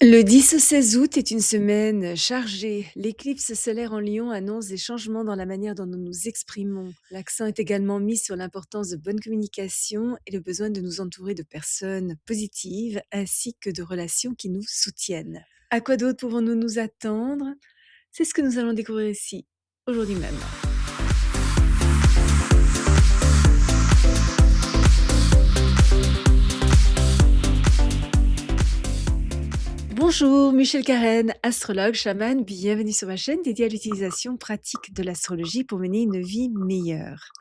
Le 10 au 16 août est une semaine chargée. L'éclipse solaire en Lion annonce des changements dans la manière dont nous nous exprimons. L'accent est également mis sur l'importance de bonne communication et le besoin de nous entourer de personnes positives ainsi que de relations qui nous soutiennent. À quoi d'autre pouvons-nous nous attendre? C'est ce que nous allons découvrir ici, aujourd'hui même. Bonjour, Michel Carène, astrologue, chaman, bienvenue sur ma chaîne dédiée à l'utilisation pratique de l'astrologie pour mener une vie meilleure.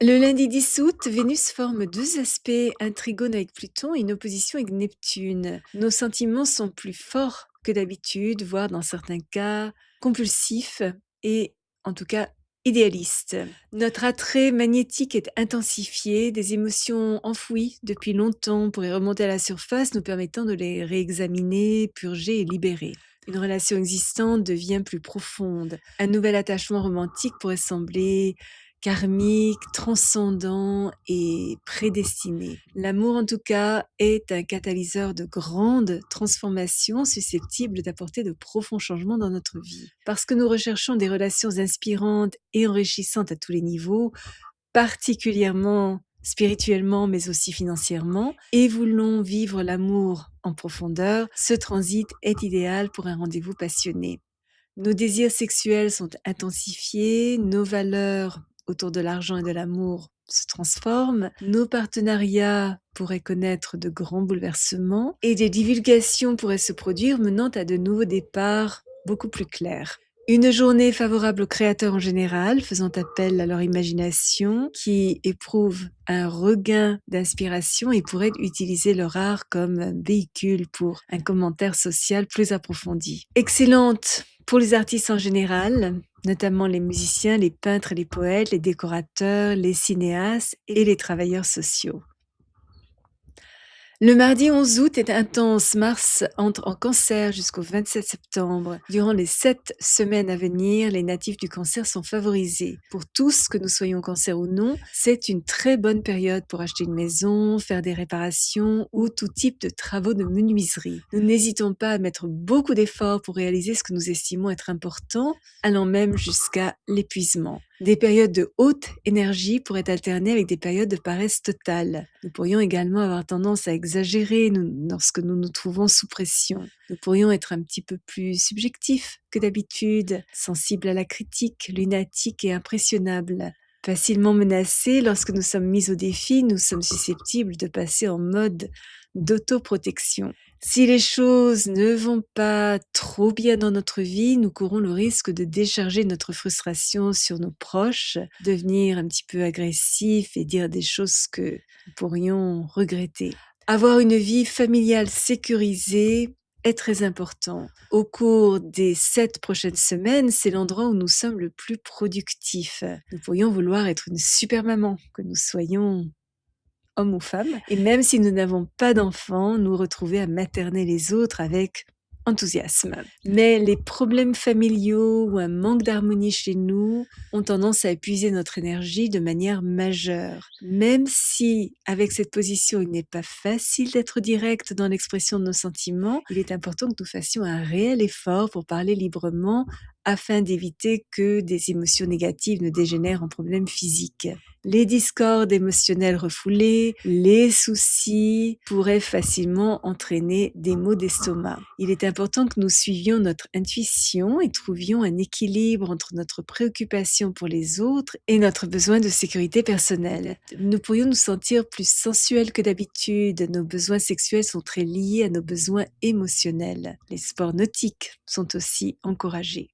Le lundi 10 août, Vénus forme deux aspects, un trigone avec Pluton et une opposition avec Neptune. Nos sentiments sont plus forts que d'habitude, voire dans certains cas compulsifs et en tout cas idéalistes. Notre attrait magnétique est intensifié, des émotions enfouies depuis longtemps pourraient remonter à la surface, nous permettant de les réexaminer, purger et libérer. Une relation existante devient plus profonde. Un nouvel attachement romantique pourrait sembler karmique, transcendant et prédestiné. L'amour, en tout cas, est un catalyseur de grandes transformations susceptibles d'apporter de profonds changements dans notre vie. Parce que nous recherchons des relations inspirantes et enrichissantes à tous les niveaux, particulièrement spirituellement mais aussi financièrement, et voulons vivre l'amour en profondeur, ce transit est idéal pour un rendez-vous passionné. Nos désirs sexuels sont intensifiés, nos valeurs autour de l'argent et de l'amour se transforment, nos partenariats pourraient connaître de grands bouleversements et des divulgations pourraient se produire menant à de nouveaux départs beaucoup plus clairs. Une journée favorable aux créateurs en général, faisant appel à leur imagination, qui éprouvent un regain d'inspiration et pourraient utiliser leur art comme un véhicule pour un commentaire social plus approfondi. Excellente pour les artistes en général, notamment les musiciens, les peintres, les poètes, les décorateurs, les cinéastes et les travailleurs sociaux. Le mardi 11 août est intense. Mars entre en Cancer jusqu'au 27 septembre. Durant les 7 semaines à venir, les natifs du Cancer sont favorisés. Pour tous, que nous soyons Cancer ou non, c'est une très bonne période pour acheter une maison, faire des réparations ou tout type de travaux de menuiserie. Nous n'hésitons pas à mettre beaucoup d'efforts pour réaliser ce que nous estimons être important, allant même jusqu'à l'épuisement. Des périodes de haute énergie pourraient alterner avec des périodes de paresse totale. Nous pourrions également avoir tendance à exagérer lorsque nous nous trouvons sous pression. Nous pourrions être un petit peu plus subjectifs que d'habitude, sensibles à la critique, lunatiques et impressionnables. Facilement menacés, lorsque nous sommes mis au défi, nous sommes susceptibles de passer en mode d'autoprotection. Si les choses ne vont pas trop bien dans notre vie, nous courons le risque de décharger notre frustration sur nos proches, devenir un petit peu agressif et dire des choses que nous pourrions regretter. Avoir une vie familiale sécurisée est très important. Au cours des 7 prochaines semaines, c'est l'endroit où nous sommes le plus productifs. Nous pourrions vouloir être une super maman, que nous soyons hommes ou femmes, et même si nous n'avons pas d'enfants, nous retrouver à materner les autres avec enthousiasme. Mais les problèmes familiaux ou un manque d'harmonie chez nous ont tendance à épuiser notre énergie de manière majeure. Même si, avec cette position, il n'est pas facile d'être direct dans l'expression de nos sentiments, il est important que nous fassions un réel effort pour parler librement afin d'éviter que des émotions négatives ne dégénèrent en problèmes physiques. Les discordes émotionnels refoulés, les soucis pourraient facilement entraîner des maux d'estomac. Il est important que nous suivions notre intuition et trouvions un équilibre entre notre préoccupation pour les autres et notre besoin de sécurité personnelle. Nous pourrions nous sentir plus sensuels que d'habitude. Nos besoins sexuels sont très liés à nos besoins émotionnels. Les sports nautiques sont aussi encouragés.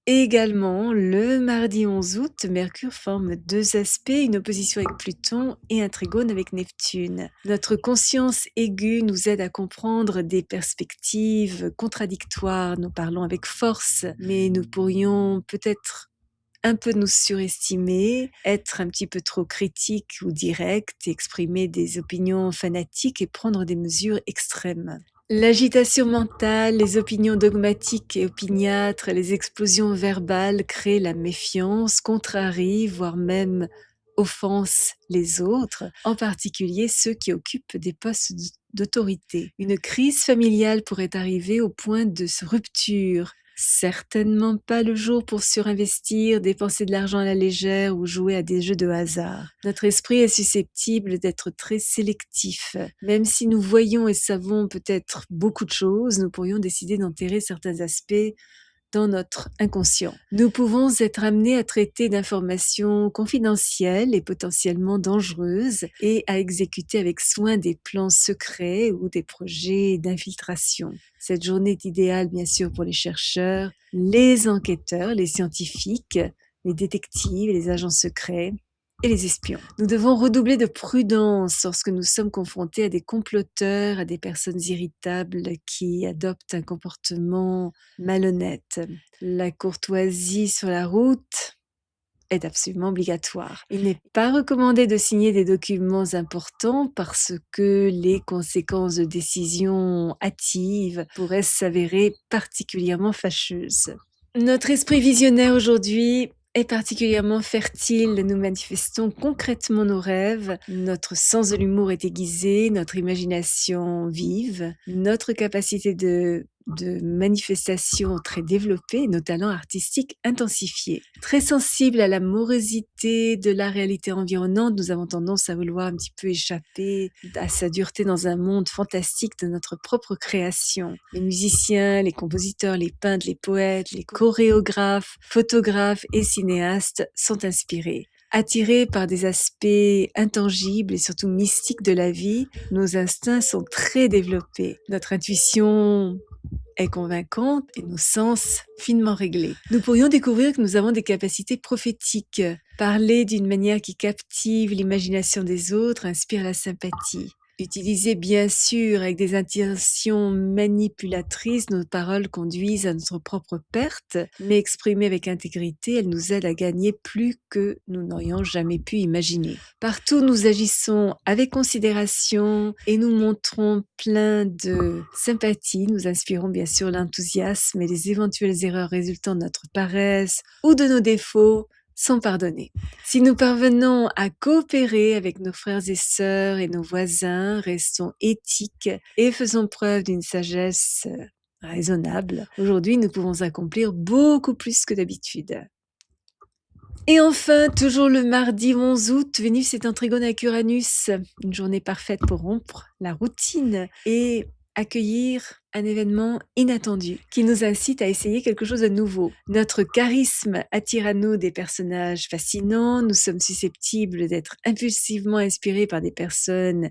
Également, le mardi 11 août, Mercure forme deux aspects, une opposition avec Pluton et un trigone avec Neptune. Notre conscience aiguë nous aide à comprendre des perspectives contradictoires. Nous parlons avec force, mais nous pourrions peut-être un peu nous surestimer, être un petit peu trop critique ou direct, exprimer des opinions fanatiques et prendre des mesures extrêmes. L'agitation mentale, les opinions dogmatiques et opiniâtres, les explosions verbales créent la méfiance, contrarient, voire même offensent les autres, en particulier ceux qui occupent des postes d'autorité. Une crise familiale pourrait arriver au point de rupture. Certainement pas le jour pour surinvestir, dépenser de l'argent à la légère ou jouer à des jeux de hasard. Notre esprit est susceptible d'être très sélectif. Même si nous voyons et savons peut-être beaucoup de choses, nous pourrions décider d'enterrer certains aspects dans notre inconscient. Nous pouvons être amenés à traiter d'informations confidentielles et potentiellement dangereuses et à exécuter avec soin des plans secrets ou des projets d'infiltration. Cette journée est idéale bien sûr pour les chercheurs, les enquêteurs, les scientifiques, les détectives, les agents secrets et les espions. Nous devons redoubler de prudence lorsque nous sommes confrontés à des comploteurs, à des personnes irritables qui adoptent un comportement malhonnête. La courtoisie sur la route est absolument obligatoire. Il n'est pas recommandé de signer des documents importants parce que les conséquences de décisions hâtives pourraient s'avérer particulièrement fâcheuses. Notre esprit visionnaire aujourd'hui est particulièrement fertile. Nous manifestons concrètement nos rêves. Notre sens de l'humour est aiguisé, notre imagination vive, notre capacité de manifestation très développée, nos talents artistiques intensifiés. Très sensibles à la morosité de la réalité environnante, nous avons tendance à vouloir un petit peu échapper à sa dureté dans un monde fantastique de notre propre création. Les musiciens, les compositeurs, les peintres, les poètes, les chorégraphes, photographes et cinéastes sont inspirés. Attirés par des aspects intangibles et surtout mystiques de la vie, nos instincts sont très développés. Notre intuition est convaincante et nos sens finement réglés. Nous pourrions découvrir que nous avons des capacités prophétiques. Parler d'une manière qui captive l'imagination des autres inspire la sympathie. Utilisées bien sûr avec des intentions manipulatrices, nos paroles conduisent à notre propre perte, mais exprimées avec intégrité, elles nous aident à gagner plus que nous n'aurions jamais pu imaginer. Partout, nous agissons avec considération et nous montrons plein de sympathie. Nous inspirons bien sûr l'enthousiasme et les éventuelles erreurs résultant de notre paresse ou de nos défauts sont pardonnés. Si nous parvenons à coopérer avec nos frères et sœurs et nos voisins, restons éthiques et faisons preuve d'une sagesse raisonnable. Aujourd'hui, nous pouvons accomplir beaucoup plus que d'habitude. Et enfin, toujours le mardi 11 août, Vénus est en trigone avec Uranus. Une journée parfaite pour rompre la routine et accueillir un événement inattendu qui nous incite à essayer quelque chose de nouveau. Notre charisme attire à nous des personnages fascinants, nous sommes susceptibles d'être impulsivement inspirés par des personnes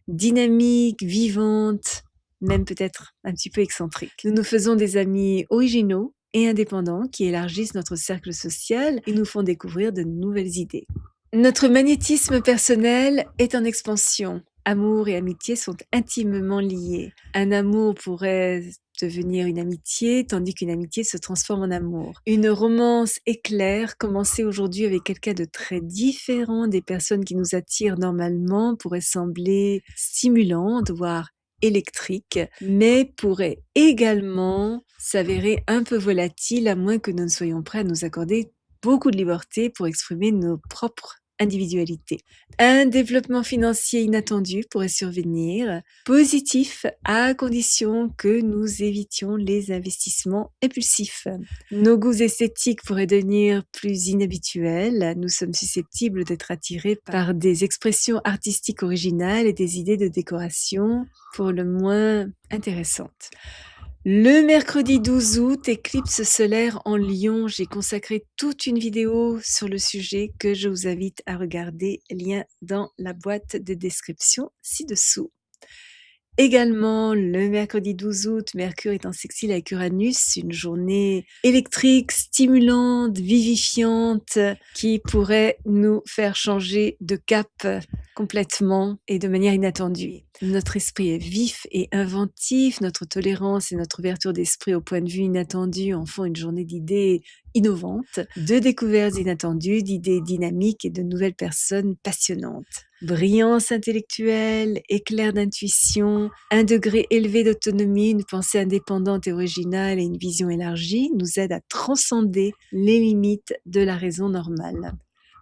dynamiques, vivantes, même peut-être un petit peu excentriques. Nous nous faisons des amis originaux et indépendants qui élargissent notre cercle social et nous font découvrir de nouvelles idées. Notre magnétisme personnel est en expansion. Amour et amitié sont intimement liés. Un amour pourrait devenir une amitié, tandis qu'une amitié se transforme en amour. Une romance éclair, commencer aujourd'hui avec quelqu'un de très différent des personnes qui nous attirent normalement, pourrait sembler stimulante, voire électrique, mais pourrait également s'avérer un peu volatile, à moins que nous ne soyons prêts à nous accorder beaucoup de liberté pour exprimer nos propres individualité. Un développement financier inattendu pourrait survenir, positif à condition que nous évitions les investissements impulsifs. Nos goûts esthétiques pourraient devenir plus inhabituels. Nous sommes susceptibles d'être attirés par des expressions artistiques originales et des idées de décoration pour le moins intéressantes. Le mercredi 12 août, éclipse solaire en Lion. J'ai consacré toute une vidéo sur le sujet que je vous invite à regarder. Lien dans la boîte de description ci-dessous. Également, le mercredi 12 août, Mercure est en sextile avec Uranus, une journée électrique, stimulante, vivifiante, qui pourrait nous faire changer de cap complètement et de manière inattendue. Notre esprit est vif et inventif, notre tolérance et notre ouverture d'esprit au point de vue inattendu en font une journée d'idées innovantes, de découvertes inattendues, d'idées dynamiques et de nouvelles personnes passionnantes. Brillance intellectuelle, éclair d'intuition, un degré élevé d'autonomie, une pensée indépendante et originale et une vision élargie nous aident à transcender les limites de la raison normale.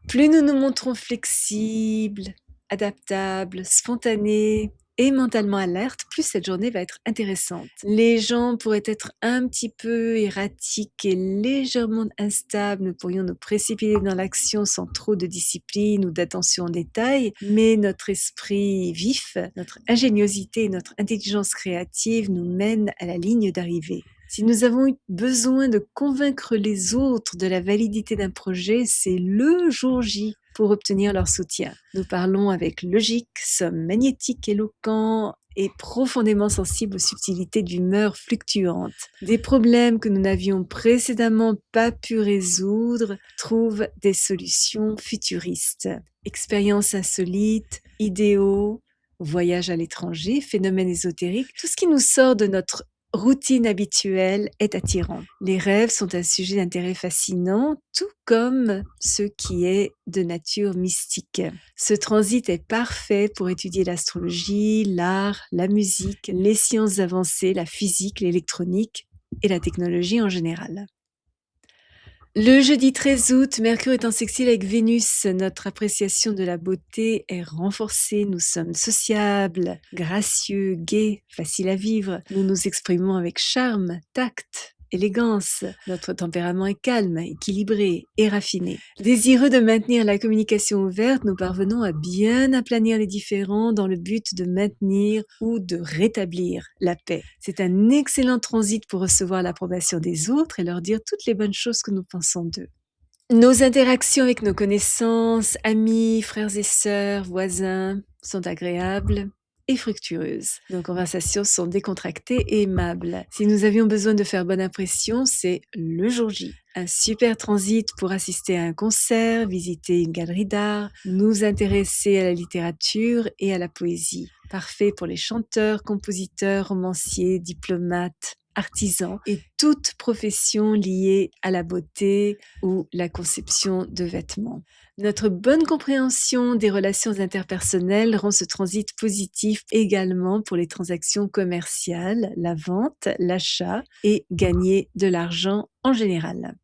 Plus nous nous montrons flexibles, adaptables, spontanés et mentalement alertes, plus cette journée va être intéressante. Les gens pourraient être un petit peu erratiques et légèrement instables. Nous pourrions nous précipiter dans l'action sans trop de discipline ou d'attention en détail, mais notre esprit vif, notre ingéniosité et notre intelligence créative nous mènent à la ligne d'arrivée. Si nous avons eu besoin de convaincre les autres de la validité d'un projet, c'est le jour J pour obtenir leur soutien. Nous parlons avec logique, sommes magnétiques, éloquents et profondément sensibles aux subtilités d'humeur fluctuantes. Des problèmes que nous n'avions précédemment pas pu résoudre trouvent des solutions futuristes. Expériences insolites, idéaux, voyages à l'étranger, phénomènes ésotériques, tout ce qui nous sort de notre routine habituelle est attirant. Les rêves sont un sujet d'intérêt fascinant, tout comme ce qui est de nature mystique. Ce transit est parfait pour étudier l'astrologie, l'art, la musique, les sciences avancées, la physique, l'électronique et la technologie en général. Le jeudi 13 août, Mercure est en sextile avec Vénus. Notre appréciation de la beauté est renforcée. Nous sommes sociables, gracieux, gais, faciles à vivre. Nous nous exprimons avec charme, tact, élégance. Notre tempérament est calme, équilibré et raffiné. Désireux de maintenir la communication ouverte, nous parvenons à bien aplanir les différends dans le but de maintenir ou de rétablir la paix. C'est un excellent transit pour recevoir l'approbation des autres et leur dire toutes les bonnes choses que nous pensons d'eux. Nos interactions avec nos connaissances, amis, frères et sœurs, voisins sont agréables et fructueuses. Nos conversations sont décontractées et aimables. Si nous avions besoin de faire bonne impression, c'est le jour J. Un super transit pour assister à un concert, visiter une galerie d'art, nous intéresser à la littérature et à la poésie. Parfait pour les chanteurs, compositeurs, romanciers, diplomates, artisans et toute profession liée à la beauté ou la conception de vêtements. Notre bonne compréhension des relations interpersonnelles rend ce transit positif également pour les transactions commerciales, la vente, l'achat et gagner de l'argent en général.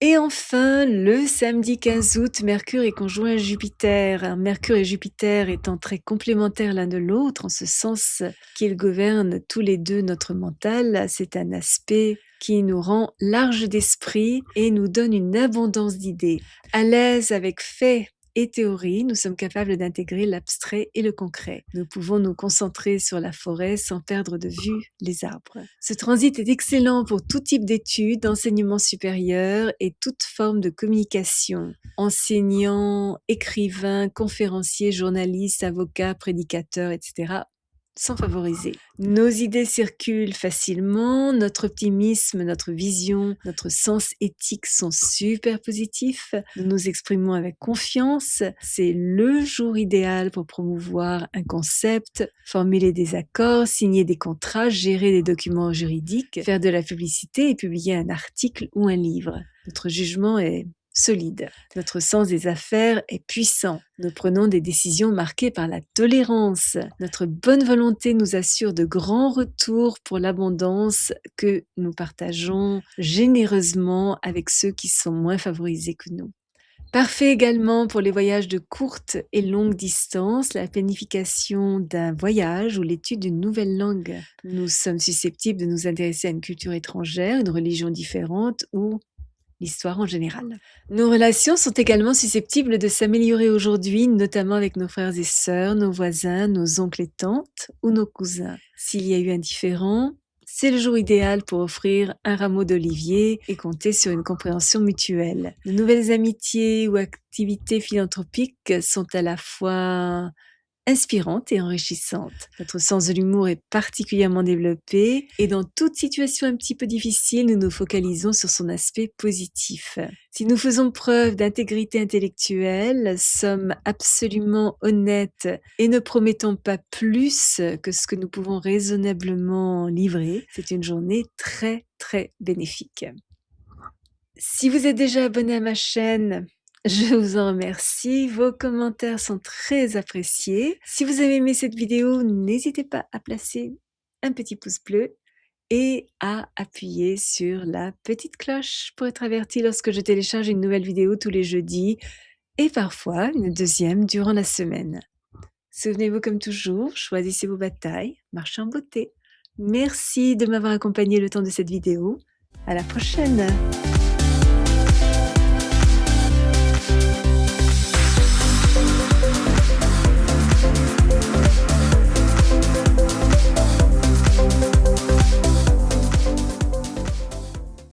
Et enfin, le samedi 15 août, Mercure est conjoint à Jupiter. Mercure et Jupiter étant très complémentaires l'un de l'autre, en ce sens qu'ils gouvernent tous les deux notre mental, c'est un aspect qui nous rend large d'esprit et nous donne une abondance d'idées. À l'aise avec faits et théorie, nous sommes capables d'intégrer l'abstrait et le concret. Nous pouvons nous concentrer sur la forêt sans perdre de vue les arbres. Ce transit est excellent pour tout type d'études, d'enseignement supérieur et toute forme de communication. Enseignants, écrivains, conférenciers, journalistes, avocats, prédicateurs, etc. sont favorisés. Nos idées circulent facilement, notre optimisme, notre vision, notre sens éthique sont super positifs. Nous nous exprimons avec confiance. C'est le jour idéal pour promouvoir un concept, formuler des accords, signer des contrats, gérer des documents juridiques, faire de la publicité et publier un article ou un livre. Notre jugement est solide. Notre sens des affaires est puissant. Nous prenons des décisions marquées par la tolérance. Notre bonne volonté nous assure de grands retours pour l'abondance que nous partageons généreusement avec ceux qui sont moins favorisés que nous. Parfait également pour les voyages de courte et longue distance, la planification d'un voyage ou l'étude d'une nouvelle langue. Nous sommes susceptibles de nous intéresser à une culture étrangère, une religion différente ou l'histoire en général. Nos relations sont également susceptibles de s'améliorer aujourd'hui, notamment avec nos frères et sœurs, nos voisins, nos oncles et tantes ou nos cousins. S'il y a eu un différend, c'est le jour idéal pour offrir un rameau d'olivier et compter sur une compréhension mutuelle. De nouvelles amitiés ou activités philanthropiques sont à la fois inspirante et enrichissante. Notre sens de l'humour est particulièrement développé et dans toute situation un petit peu difficile, nous nous focalisons sur son aspect positif. Si nous faisons preuve d'intégrité intellectuelle, sommes absolument honnêtes et ne promettons pas plus que ce que nous pouvons raisonnablement livrer, c'est une journée très très bénéfique. Si vous êtes déjà abonné à ma chaîne, je vous en remercie. Vos commentaires sont très appréciés. Si vous avez aimé cette vidéo, n'hésitez pas à placer un petit pouce bleu et à appuyer sur la petite cloche pour être averti lorsque je télécharge une nouvelle vidéo tous les jeudis et parfois une deuxième durant la semaine. Souvenez-vous comme toujours, choisissez vos batailles, marchez en beauté. Merci de m'avoir accompagné le temps de cette vidéo. À la prochaine!